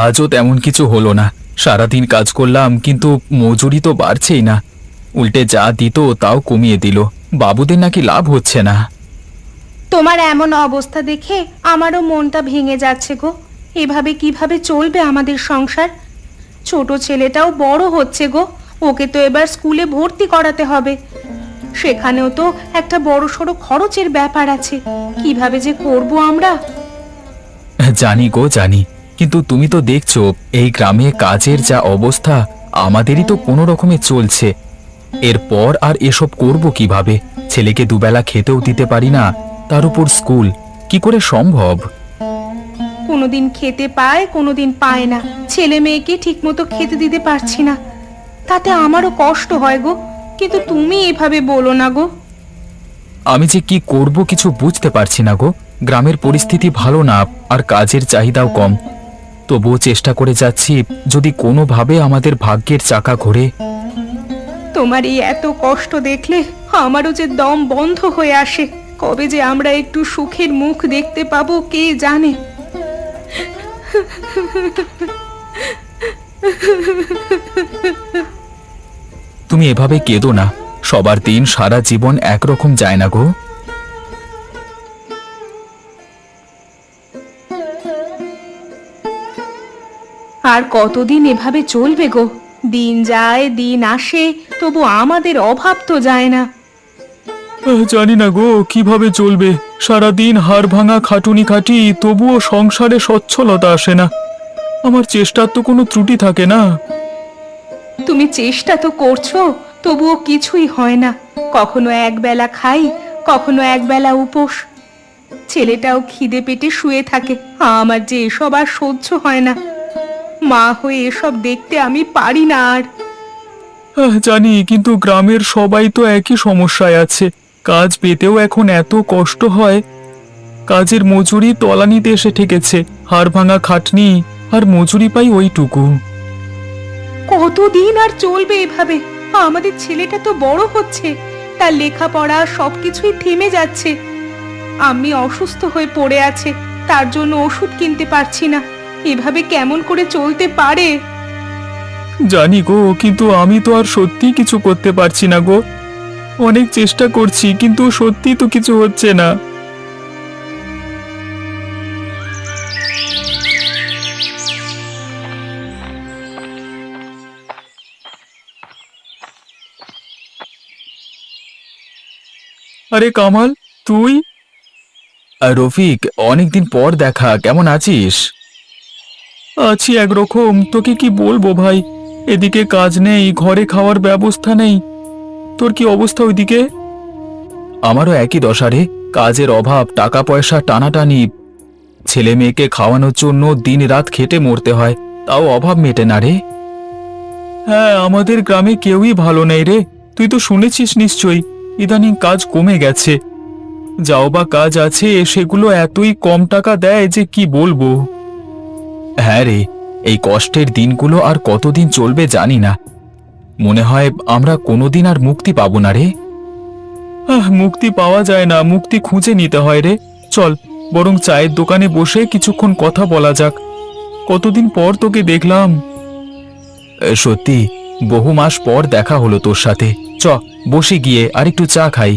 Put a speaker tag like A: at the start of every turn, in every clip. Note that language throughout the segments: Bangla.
A: আজও তেমন কিছু হলো না। সারাদিন কাজ করলাম কিন্তু মজুরি তো বাড়ছেই না, উল্টে যা দিত তাও কমিয়ে দিল। বাবুদের নাকি লাভ হচ্ছে না।
B: তোমার এমন অবস্থা দেখে আমারও মনটা ভেঙে যাচ্ছে গো। এভাবে কিভাবে চলবে আমাদের সংসার? ছোট ছেলেটাও বড় হচ্ছে গো, ওকে তো এবার স্কুলে ভর্তি করাতে হবে। সেখানেও তো একটা বড়সড় খরচের ব্যাপার আছে। কিভাবে যে করব আমরা?
A: জানি গো জানি, কিন্তু তুমি তো দেখছো এই গ্রামে কাজের যা অবস্থা, আমাদেরই তো কোনো রকমে চলছে। এরপর আর এসব করব কিভাবে? ছেলেকে দুবেলা খেতেও দিতে পারি না, তার উপর স্কুল, কি করে সম্ভব?
B: কোনোদিন খেতে পায়, কোনোদিন পায় না। ছেলে মেয়েকে ঠিকমতো খেতে দিতে পারছি না, তাতে আমারও কষ্ট হয় গো। কিন্তু তুমি এভাবে বলো না গো।
A: আমি যে কি করব কিছু বুঝতে পারছি না গো। গ্রামের পরিস্থিতি ভালো না, আর কাজের চাহিদাও কম। তবুও চেষ্টা করে যাচ্ছি, যদি কোনোভাবে আমাদের ভাগ্যের চাকা ঘোরে।
B: তোমার এই এত কষ্ট দেখলে আমারও যে দম বন্ধ হয়ে আসে। কবে যে আমরা একটু সুখের মুখ দেখতে পাবো কে জানে।
A: তুমি এভাবে কেঁদো না, সবার দিন সারা জীবন একরকম যায় না গো।
B: আর কতদিন এভাবে চলবে গো? দিন যায় দিন আসে, তবু আমাদের অভাব তো যায় না।
A: জানি না গো কিভাবে চলবে। সারাদিন হাড় ভাঙা খাটুনি খাটি, তবুও সংসারে সচ্ছলতা আসে না। আমার চেষ্টার তো কোনো ত্রুটি থাকে না।
B: তুমি চেষ্টা তো করছো, তবুও কিছুই হয় না। কখনো একবেলা খাই, কখনো একবেলা উপোস। ছেলেটাও খিদে পেটে শুয়ে থাকে। আমার যে এসব আর সহ্য হয় না। মা হয়ে এসব দেখতে আমি পারি না আর।
A: জানি, কিন্তু গ্রামের সবাই তো একই সমস্যায় আছে। কাজ পেতেও এখন এত কষ্ট হয়। কাজের মজুরি তলানিতে এসে ঠেকেছে। হাড় ভাঙা খাটনি, আর মজুরি পাই ওইটুকু।
B: কতদিন আর চলবে এভাবে? আমাদের ছেলেটা তো বড় হচ্ছে, তার লেখাপড়া সবকিছুই থেমে যাচ্ছে। আমি অসুস্থ হয়ে পড়ে আছে, তার জন্য ওষুধ কিনতে পারছি না। এভাবে কেমন করে চলতে পারে?
A: জানি গো, কিন্তু আমি তো আর সত্যি কিছু করতে পারছি না গো। অনেক চেষ্টা করছি, কিন্তু সত্যি তো কিছু হচ্ছে না। আরে কামাল, তুই? রফিক, অনেকদিন পর দেখা, কেমন আছিস? আছি একরকম, তোকে কি বলবো ভাই। এদিকে কাজ নেই, ঘরে খাওয়ার ব্যবস্থা নেই। তোর কি অবস্থা ওইদিকে? আমারও একই দশা রে। কাজের অভাব, টাকা পয়সা টানাটানি। ছেলে মেয়েকে খাওয়ানোর জন্য দিন রাত খেটে মরতে হয়, তাও অভাব মেটে না রে। হ্যাঁ, আমাদের গ্রামে কেউই ভালো নেই রে। তুই তো শুনেছিস নিশ্চয়ই, ইদানিং কাজ কমে গেছে। যাও বা কাজ আছে, সেগুলো এতই কম টাকা দেয় যে কি বলবো। হ্যাঁ রে, এই কষ্টের দিনগুলো আর কতদিন চলবে জানি না। মনে হয় আমরা কোনোদিন আর মুক্তি পাবো না রে। মুক্তি পাওয়া যায় না, মুক্তি খুঁজে নিতে হয় রে। চল, বরং চায়ের দোকানে বসে কিছুক্ষণ কথা বলা যাক। কতদিন পর তোকে দেখলাম। সত্যি, বহু মাস পর দেখা হলো তোর সাথে। চ, বসে গিয়ে আর একটু চা খাই।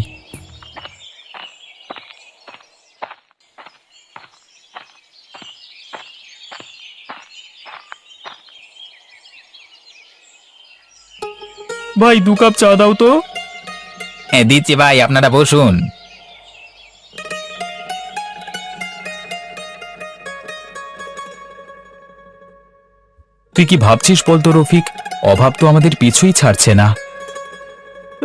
A: ভাই, 2 কাপ চা দাও তো।
C: হ্যাঁ দিচ্ছি ভাই, আপনারা বসুন।
A: তুই কি ভাবছিস বলতো রফিক? অভাব তো আমাদের পিছুই ছাড়ছে না।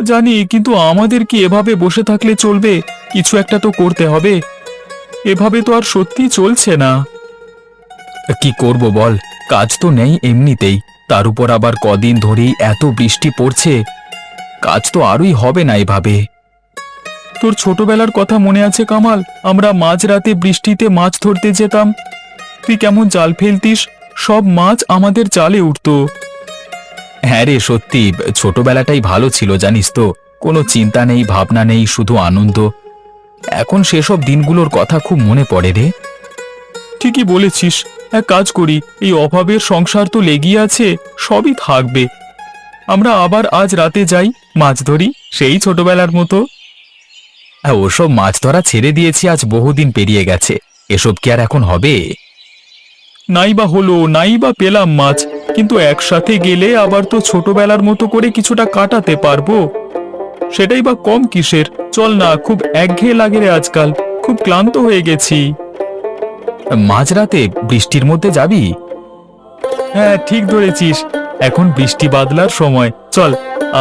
A: জানি, কিন্তু আমাদের কি এভাবে বসে থাকলে চলবে? কিছু একটা তো করতে হবে। এভাবে তো আর সত্যি চলছে না। কি করব বল, কাজ তো নেই এমনিতেই, তার উপর আবার কদিন ধরেই এত বৃষ্টি পড়ছে। কাজ তো আরই হবে না এভাবে। তোর ছোটবেলার কথা মনে আছে কামাল? আমরা মাঝরাতে বৃষ্টিতে মাছ ধরতে যেতাম। তুই কেমন জাল ফেলতিস, সব মাছ আমাদের জালে উঠত। হ্যাঁ রে, সত্যি ছোটবেলাটাই ভালো ছিল জানিস তো। কোনো চিন্তা নেই, ভাবনা নেই, শুধু আনন্দ। এখন সেসব দিনগুলোর কথা খুব মনে পড়ে রে। ঠিকই বলেছিস, এক কাজ করি, এই অভাবের সংসার তো লেগেই আছে, সবই থাকবে। আমরা আবার আজ রাতে যাই, মাছ ধরি, সেই ছোটবেলার মতো। ওসব মাছ ধরা ছেড়ে দিয়েছি, আজ বহুদিন পেরিয়ে গেছে। এসব কি আর এখন হবে? নাই বা হলো, নাই বা পেলাম মাছ, কিন্তু একসাথে গেলে আবার তো ছোটবেলার মতো করে কিছুটা কাটাতে পারবো। সেটাই বা কম কিসের? চল না, খুব একঘেয়ে লাগে রে আজকাল, খুব ক্লান্ত হয়ে গেছি। মাঝরাতে বৃষ্টির মধ্যে যাবি? হ্যাঁ, ঠিক ধরেছিস, এখন বৃষ্টি বাদলার সময়। চল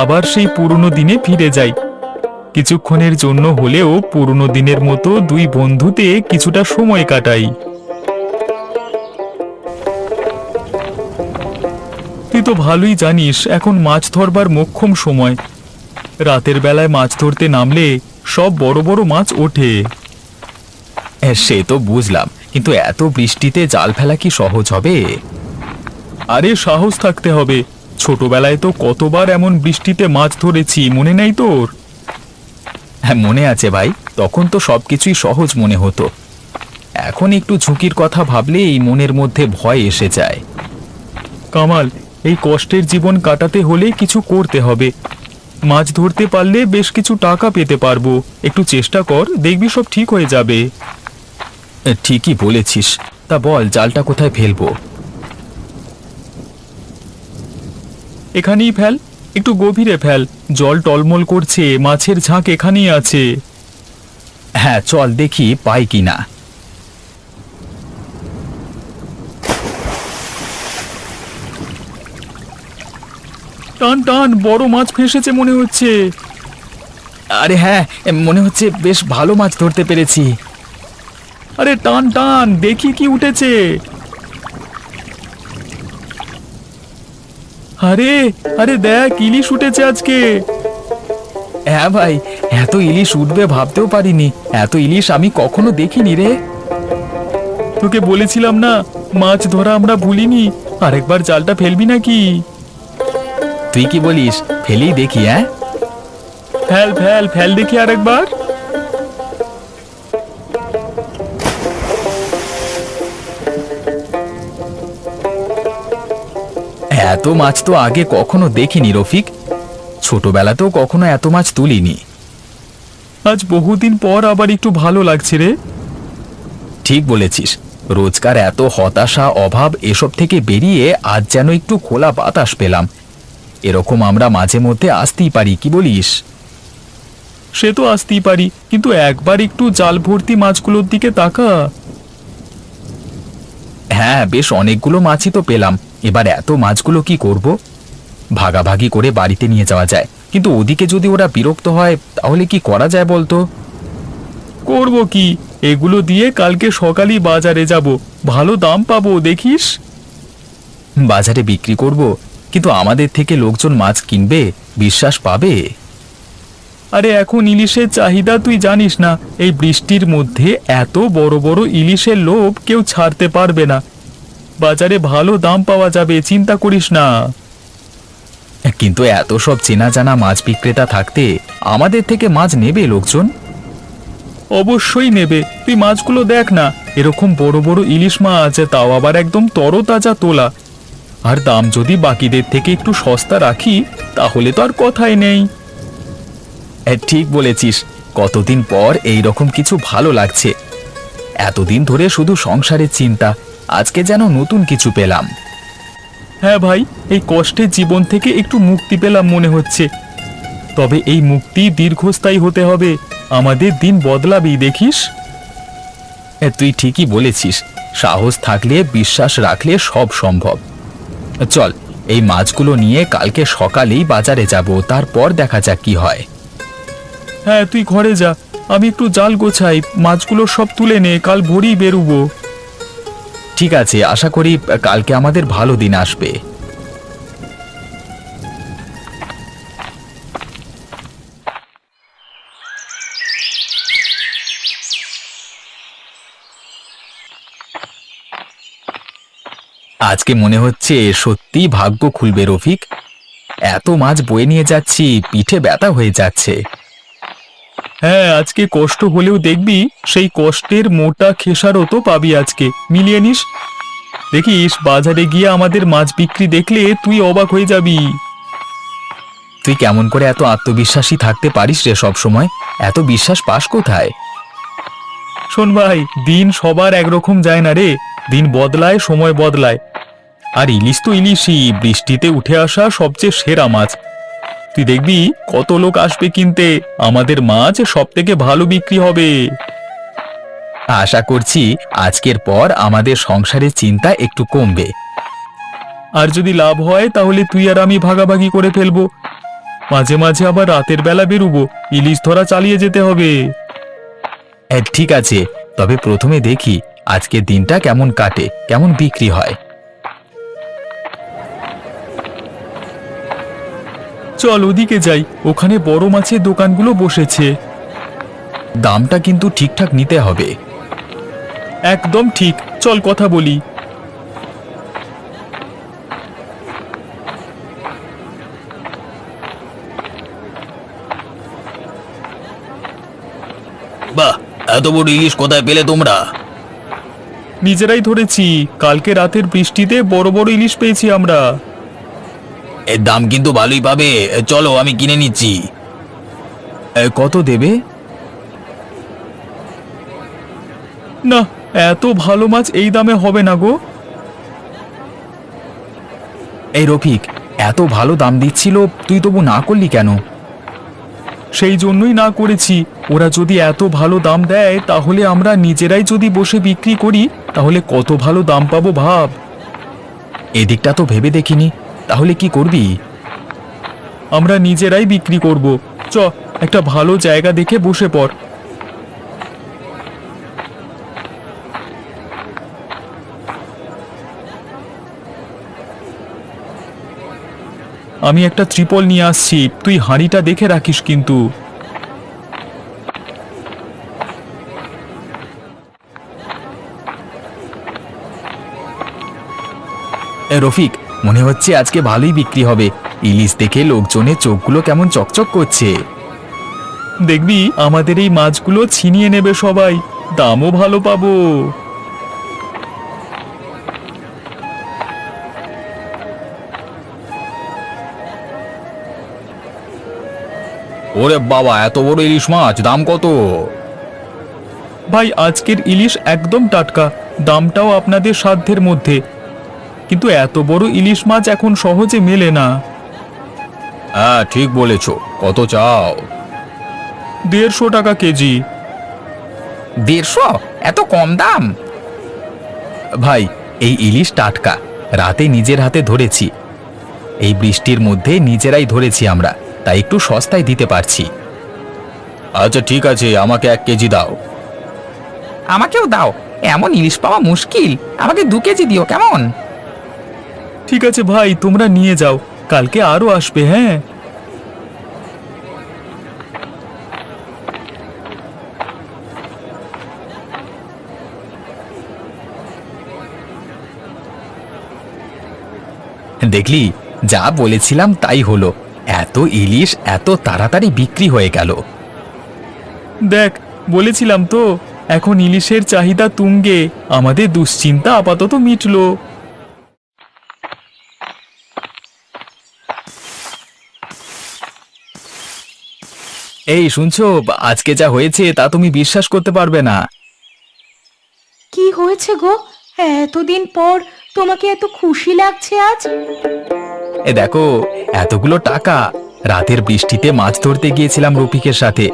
A: আবার সেই পুরনো দিনে ফিরে যাই। কিছুক্ষণের জন্য হলেও পুরনো দিনের মতো দুই বন্ধুতে কিছুটা সময় কাটাই। তুই তো ভালোই জানিস এখন মাছ ধরবার মোক্ষম সময়। রাতের বেলায় মাছ ধরতে নামলে সব বড় বড় মাছ ওঠে। সে তো বুঝলাম, কিন্তু এত বৃষ্টিতে জাল ফেলা কি সহজ হবে? আরে সাহস থাকতে হবে। ছোটবেলায় তো কতবার এমন বৃষ্টিতে মাছ ধরেছি, মনে নেই তোর? হ্যাঁ, মনে আছে ভাই, তখন তো সবকিছুই সহজ মনে হতো। এখন একটু ঝুঁকির কথা ভাবলেই মনের মধ্যে ভয় এসে যায়। কামাল, এই কষ্টের জীবন কাটাতে হলে কিছু করতে হবে। মাছ ধরতে পারলে বেশ কিছু টাকা পেতে পারবো। একটু চেষ্টা কর, দেখবি সব ঠিক হয়ে যাবে। ঠিকই বলেছিস। তা বল, জালটা কোথায় ফেলবো? এখানেই ফেল, একটু গভীরে ফেল, জল টলমল করছে, মাছের ঝাঁক এখানেই আছে। হ্যাঁ চল, দেখি পাই কিনা। টান টান, বড় মাছ ফেসেছে মনে হচ্ছে। আরে হ্যাঁ, মনে হচ্ছে বেশ ভালো মাছ ধরতে পেরেছি। আরে টান টান, দেখি কি উঠেছে। আরে আরে দেখ, ইলিশ উঠেছে আজকে। হ্যাঁ ভাই, এত ইলিশ উঠবে ভাবতেও পারিনি। এত ইলিশ আমি কখনো দেখিনি রে। তোকে বলেছিলাম না, মাছ ধরা আমরা ভুলিনি। আরেকবার জালটা ফেলবি নাকি? তুই কি বলিস, ফেলেই দেখি। হ্যাঁ, ফেল ফেল ফেল দেখি আরেকবার। এত মাছ তো আগে কখনো দেখিনি রফিক, ছোটবেলাতেও কখনো এত মাছ তুলিনি। আজ বহুদিন পর আবার একটু ভালো লাগছে রে। ঠিক বলেছিস, রোজকার এত হতাশা অভাব এসব থেকে বেরিয়ে আজ যেন একটু খোলা বাতাস পেলাম। এরকম আমরা মাঝে মধ্যে আসতেই পারি, কি বলিস? সে তো আসতেই পারি, কিন্তু একবার একটু জাল ভর্তি মাছগুলোর দিকে তাকা। হ্যাঁ, বেশ অনেকগুলো মাছই তো পেলাম। এবার এত মাছগুলো কি করব? ভাগাভাগি করে বাড়িতে নিয়ে যাওয়া যায়, কিন্তু ওদিকে যদি ওরা বিরক্ত হয় তাহলে কি করা যায় বলতো? করব কি, এগুলো দিয়ে কালকে সকালেই বাজারে যাব, ভালো দাম পাবো, দেখিস। বাজারে বিক্রি করব, কিন্তু আমাদের থেকে লোকজন মাছ কিনবে, বিশ্বাস পাবে? আরে এখন ইলিশের চাহিদা তুই জানিস না। এই বৃষ্টির মধ্যে এত বড় বড় ইলিশের লোভ কেউ ছাড়তে পারবে না। বাজারে ভালো দাম পাওয়া যাবে, চিন্তা করিস না। কিন্তু এত সব চেনা জানা মাছ বিক্রেতা থাকতে আমাদের থেকে মাছ নেবে লোকজন? অবশ্যই নেবে। তুই মাছগুলো দেখ না, এরকম বড় বড় ইলিশ মাছ, তাও আবার একদম তরতাজা তোলা। আর দাম যদি বাকিদের থেকে একটু সস্তা রাখি তাহলে তো আর কথাই নেই। ঠিক বলেছিস, কতদিন পর এই রকম কিছু ভালো লাগছে। এতদিন ধরে শুধু সংসারের চিন্তা, আজকে যেন নতুন কিছু পেলাম। হ্যাঁ ভাই, এই কষ্টের জীবন থেকে একটু মুক্তি পেলাম মনে হচ্ছে। তবে এই মুক্তি দীর্ঘস্থায়ী হতে হবে, আমাদের দিন বদলাবি, দেখিস। তুই ঠিকই বলেছিস, সাহস থাকলে বিশ্বাস রাখলে সব সম্ভব। চল, এই মাছগুলো নিয়ে কালকে সকালেই বাজারে যাব, তারপর দেখা যাক কি হয়। হ্যাঁ, তুই ঘরে যা, আমি একটু জাল গোছাই, মাছগুলো সব তুলে নে, কাল ভোরেই বেরোবো। ঠিক আছে, আশা করি কালকে আমাদের ভালো দিন আসবে। আজকে মনে হচ্ছে সত্যি ভাগ্য খুলবে রফিক। এত মাছ বয়ে নিয়ে যাচ্ছি, পিঠে ব্যথা হয়ে যাচ্ছে। হ্যাঁ, আজকে কষ্ট হলেও দেখবি সেই কষ্টের মোটা খেসারও তো পাবি আজকে, মিলিয়ে নিস। দেখিস বাজারে গিয়ে আমাদের মাছ বিক্রি দেখলে তুই অবাক হয়ে যাবি। তুই কেমন করে এত আত্মবিশ্বাসী থাকতে পারিস রে সব সময়? এত বিশ্বাস পাস কোথায়? শোন ভাই, দিন সবার একরকম যায় না রে, দিন বদলায়, সময় বদলায়। আর ইলিশ তো ইলিশই, বৃষ্টিতে উঠে আসা সবচেয়ে সেরা মাছ। তুই দেখবি কত লোক আসবে কিনতে, আমাদের মাছ সব থেকে ভালো বিক্রি হবে। আশা করছি আজকের পর আমাদের সংসারের চিন্তা একটু কমবে। আর যদি লাভ হয় তাহলে তুই আর আমি ভাগাভাগি করে ফেলবো। মাঝে মাঝে আবার রাতের বেলা বেরুবো, ইলিশ ধরা চালিয়ে যেতে হবে। ঠিক আছে, তবে প্রথমে দেখি আজকের দিনটা কেমন কাটে, কেমন বিক্রি হয়। চল ওদিকে যাই, ওখানে বড় মাছের দোকানগুলো বসেছে। দামটা কিন্তু ঠিকঠাক নিতে হবে। একদম ঠিক, চল কথা বলি।
C: বাহ, এত বড় ইলিশ কোথায় পেলে তোমরা?
A: নিজেরাই ধরেছি, কালকে রাতের বৃষ্টিতে বড় বড় ইলিশ পেয়েছি আমরা।
C: এর দাম কিন্তু ভালোই পাবে, চলো আমি কিনে নিচ্ছি।
A: কত দেবে? না, এত ভালো মাছ এই দামে হবে না গো। এই রফিক, এত ভালো দাম দিচ্ছিল, তুই তবু না করলি কেন? সেই জন্যই না করেছি। ওরা যদি এত ভালো দাম দেয় তাহলে আমরা নিজেরাই যদি বসে বিক্রি করি তাহলে কত ভালো দাম পাবো ভাব। এদিকটা তো ভেবে দেখিনি। তাহলে কি করবি? আমরা নিজেরাই বিক্রি করব। চ, একটা ভালো জায়গা দেখে বসে পড়। আমি একটা ত্রিপল নিয়ে আসছি, তুই হাঁড়িটা দেখে রাখিস কিন্তু। রফিক, মনে হচ্ছে আজকে ভালোই বিক্রি হবে। ইলিশ দেখে লোকজনের চোখগুলো কেমন চকচক করছে। দেখবি আমাদের এই মাছগুলো ছিনিয়ে নেবে সবাই, দামও ভালো পাবো।
C: ওরে বাবা, এত বড় ইলিশ মাছ, দাম কত?
A: ভাই, আজকের ইলিশ একদম টাটকা, দামটাও আপনাদের সাধ্যের মধ্যে। কিন্তু এত বড় ইলিশ মাছ এখন সহজে মেলে না।
C: হ্যাঁ, ঠিক বলেছ। কত চাও?
A: 150 টাকা কেজি।
C: 150? এত কম দাম?
A: ভাই, এই ইলিশ টাটকা, রাতে নিজের হাতে ধরেছি। এই বৃষ্টির মধ্যে নিজেরাই ধরেছি আমরা, তাই একটু সস্তায় দিতে পারছি।
C: আচ্ছা ঠিক আছে, আমাকে 1 কেজি দাও। আমাকেও দাও, এমন ইলিশ পাওয়া মুশকিল। আমাকে 2 কেজি দিও কেমন?
A: ঠিক আছে ভাই, তোমরা নিয়ে যাও, কালকে আরো আসবে। হ্যাঁ, দেখলি, যা বলেছিলাম তাই হলো। এত ইলিশ এত তাড়াতাড়ি বিক্রি হয়ে গেল। দেখ, বলেছিলাম তো, এখন ইলিশের চাহিদা তুঙ্গে, আমাদের দুশ্চিন্তা আপাতত মিটলো। এই শুনছো, আজকে যা হয়েছে তা তুমি বিশ্বাস করতে পারবে না।
B: কি হয়েছে গো? এতদিন পর তোমাকে এত খুশি লাগছে আজ?
A: এ দেখো, এতগুলো টাকা। রাতের বৃষ্টিতে মাছ ধরতে গিয়েছিলাম রফিকের সাথে,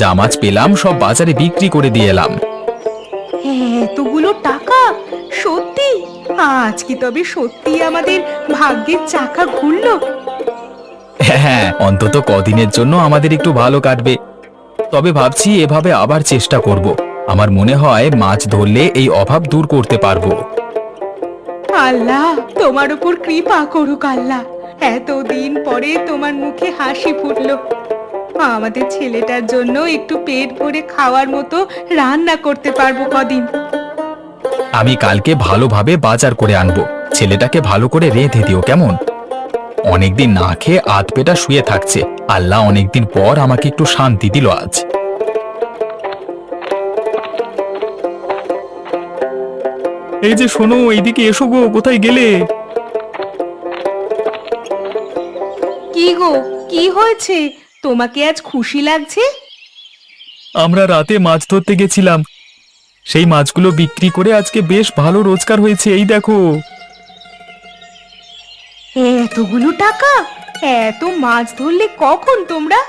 A: যা মাছ পেলাম সব বাজারে বিক্রি করে দিয়ে এলাম।
B: এতগুলো টাকা? সত্যি? আজ কি তবে সত্যি আমাদের ভাগ্যের চাকা ঘুরলো?
A: হ্যাঁ, অন্তত কদিনের জন্য আমাদের একটু ভালো কাটবে। তবে ভাবছি এভাবে আবার চেষ্টা করব। আমার মনে হয় মাছ ধরলে এই অভাব দূর করতে পারবো।
B: আল্লাহ তোমার উপর কৃপা করুক আল্লাহ। এতদিন পরে তোমার মুখে হাসি ফুটলো। আমাদের ছেলেটার জন্য একটু পেট ভরে খাওয়ার মতো রান্না করতে পারবো কদিন।
A: আমি কালকে ভালোভাবে বাজার করে আনবো। ছেলেটাকে ভালো করে রেঁধে দিও কেমন? অনেকদিন না খেয়ে আধপেটা শুয়ে থাকছে। আল্লাহ অনেকদিন পর আমাকে একটু শান্তি দিল আজ। এই যে শোনো, এইদিকে এসো গো, কোথায় গেলে?
B: কি গো, কি হয়েছে? তোমাকে আজ খুশি লাগছে?
A: আমরা রাতে মাছ ধরতে গেছিলাম, সেই মাছগুলো বিক্রি করে আজকে বেশ ভালো রোজগার হয়েছে। এই দেখো।
B: এতগুলো টাকা? এত মাছ ধরলে কখন তোমরা?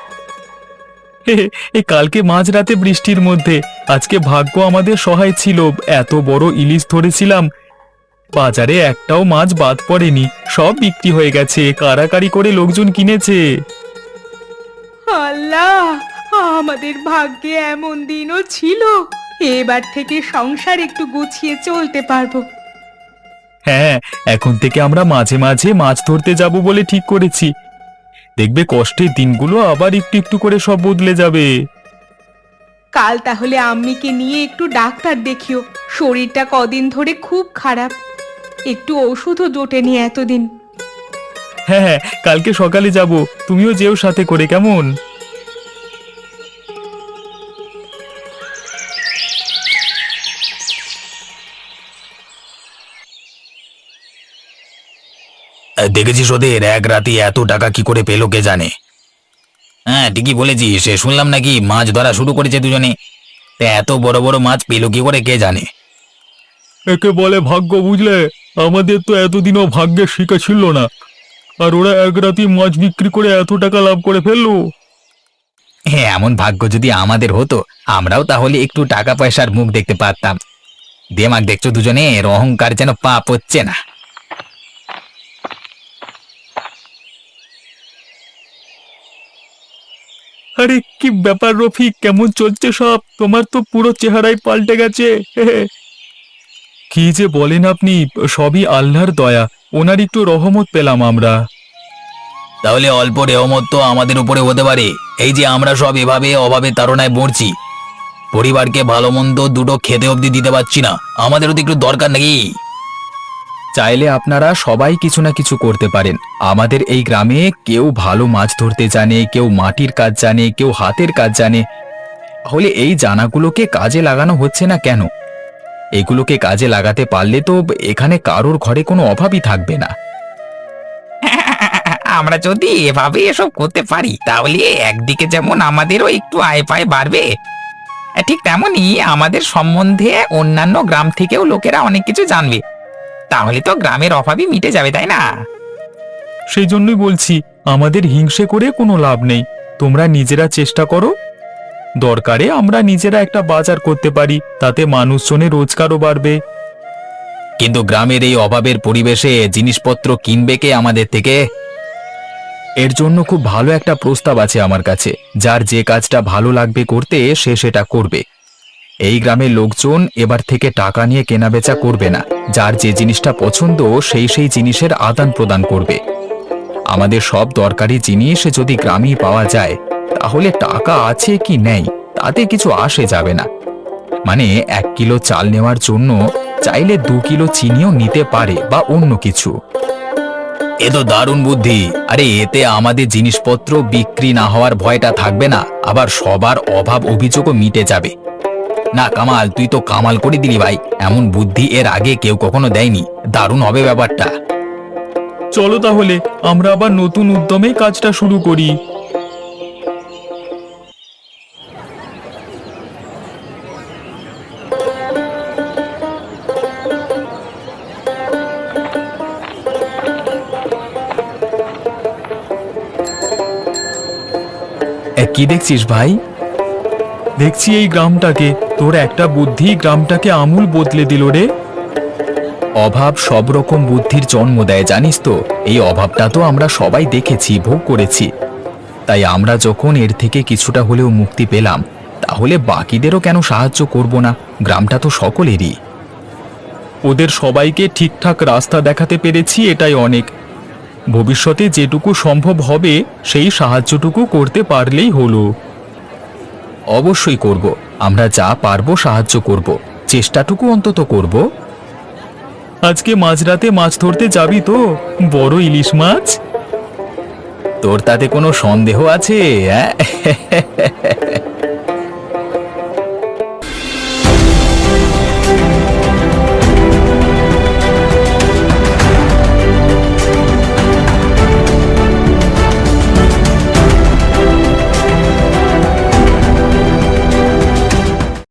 A: এই কালকে মাঝরাতে বৃষ্টির মধ্যে, আজকে ভাগ্য আমাদের সহায় ছিল, এত বড় ইলিশ ধরেছিলাম। বাজারে একটাও মাছ বাদ পড়েনি, সব বিক্রি হয়ে গেছে, কারাকারি করে লোকজন কিনেছে।
B: আল্লাহ, আমাদের ভাগ্যে এমন দিনও ছিল। এবার থেকে সংসার একটু গুছিয়ে চলতে পারবো।
A: হ্যাঁ, এখন থেকে আমরা মাঝে মাঝে মাছ ধরতে যাব বলে ঠিক করেছি। দেখবে কষ্টের দিনগুলো আবার একটু একটু করে সব বদলে যাবে।
B: কাল তাহলে আম্মিকে নিয়ে একটু ডাক্তার দেখিও, শরীরটা কদিন ধরে খুব খারাপ। একটু ওষুধও জোটেনি এতদিন।
A: হ্যাঁ হ্যাঁ, কালকে সকালে যাব, তুমিও যেও সাথে করে, কেমন?
C: দেখেছিস ওদের এক রাতে এত টাকা কি করে পেলো কে জানে। হ্যাঁ ঠিকই বলেছিস, সে শুনলাম নাকি মাছ ধরা শুরু করেছে দুজনে। তা এত বড় বড় মাছ পেলো কি করে কে জানে।
A: একে বলে ভাগ্য, বুঝলে? আমাদের তো এতদিনও ভাগ্যের শিকা ছিল না, আর ওরা এক রাতে মাছ বিক্রি করে এত টাকা লাভ করে ফেললো।
C: হ্যাঁ, এমন ভাগ্য যদি আমাদের হতো, আমরাও তাহলে একটু টাকা পয়সার মুখ দেখতে পারতাম। দেমাগ দেখছো দুজনে, এর অহংকার যেন পাপ হচ্ছে না।
A: আরে কি ব্যাপার রফিক, কেমন চলছে সব? তোমার তো পুরো চেহারাই পাল্টে গেছে। কি যে বলেন আপনি, সবই আল্লাহর দয়া, ওনার একটু রহমত পেলাম আমরা।
C: তাহলে অল্প রেহমত তো আমাদের উপরে হতে পারে। এই যে আমরা সব এভাবে অভাবে তাড়নায় মরছি, পরিবারকে ভালো মন্দ দুটো খেতে অবধি দিতে পারছি না, আমাদেরও তো একটু দরকার নাকি?
A: চাইলে আপনারা সবাই কিছু না কিছু করতে পারেন। আমাদের এই গ্রামে কেউ ভালো মাছ ধরতে জানে, কেউ মাটির কাজ জানে, কেউ হাতের কাজ জানে। তাহলে এই জানাগুলোকে কাজে লাগানো হচ্ছে না কেন? এগুলোকে কাজে লাগাতে পারলে তো এখানে কারোর ঘরে কোনো অভাবই থাকবে না।
C: আমরা যদি এভাবে এসব করতে পারি, তাহলে একদিকে যেমন আমাদেরও একটু আয় পায় বাড়বে, ঠিক তেমনি আমাদের সম্বন্ধে অন্যান্য গ্রাম থেকেও লোকেরা অনেক কিছু জানবে। তাহলে তো গ্রামের অভাবই মিটে যাবে, তাই না?
A: সেই জন্যই বলছি, আমাদের হিংসে করে কোনো লাভ নেই। তোমরা নিজেরা চেষ্টা করো, দরকারে আমরা নিজেরা একটা বাজার করতে পারি, তাতে মানুষজনের রোজগারও বাড়বে।
C: কিন্তু গ্রামের এই অভাবের পরিবেশে জিনিসপত্র কিনবে কে আমাদের থেকে?
A: এর জন্য খুব ভালো একটা প্রস্তাব আছে আমার কাছে। যার যে কাজটা ভালো লাগবে করতে, সে সেটা করবে। এই গ্রামের লোকজন এবার থেকে টাকা নিয়ে কেনাবেচা করবে না, যার যে জিনিসটা পছন্দ সেই সেই জিনিসের আদান প্রদান করবে। আমাদের সব দরকারি জিনিস যদি গ্রামেই পাওয়া যায়, তাহলে টাকা আছে কি নেই তাতে কিছু আসে যাবে না। মানে 1 কিলো চাল নেওয়ার জন্য চাইলে 2 কিলো চিনিও নিতে পারে, বা অন্য কিছু।
C: এ তো দারুণ বুদ্ধি। আরে এতে আমাদের জিনিসপত্র বিক্রি না হওয়ার ভয়টা থাকবে না, আবার সবার অভাব অভিযোগও মিটে যাবে। না কামাল, তুই তো কামাল করে দিলি ভাই, এমন বুদ্ধি এর আগে কেউ কখনো দেয়নি। দারুণ হবে ব্যাপারটা।
A: চলো তাহলে আমরা আবার নতুন উদ্যমে কাজটা শুরু করি। কি দেখছিস ভাই? দেখছি এই গ্রামটাকে, তোর একটা বুদ্ধি গ্রামটাকে আমূল বদলে দিল রে। অভাব সব রকম বুদ্ধির জন্ম দেয়, জানিস তো? এই অভাবটা তো আমরা সবাই দেখেছি, ভোগ করেছি। তাই আমরা যখন এর থেকে কিছুটা হলেও মুক্তি পেলাম, তাহলে বাকিদেরও কেন সাহায্য করব না? গ্রামটা তো সকলেরই। ওদের সবাইকে ঠিকঠাক রাস্তা দেখাতে পেরেছি, এটাই অনেক। ভবিষ্যতে যেটুকু সম্ভব হবে সেই সাহায্যটুকু করতে পারলেই হলো। অবশ্যই করব, আমরা যা পারবো সাহায্য করব, চেষ্টাটুকু অন্তত করব। আজকে মাঝরাতে মাছ ধরতে যাবি তো? বড় ইলিশ মাছ। তোর তাতে কোনো সন্দেহ আছে? হ্যাঁ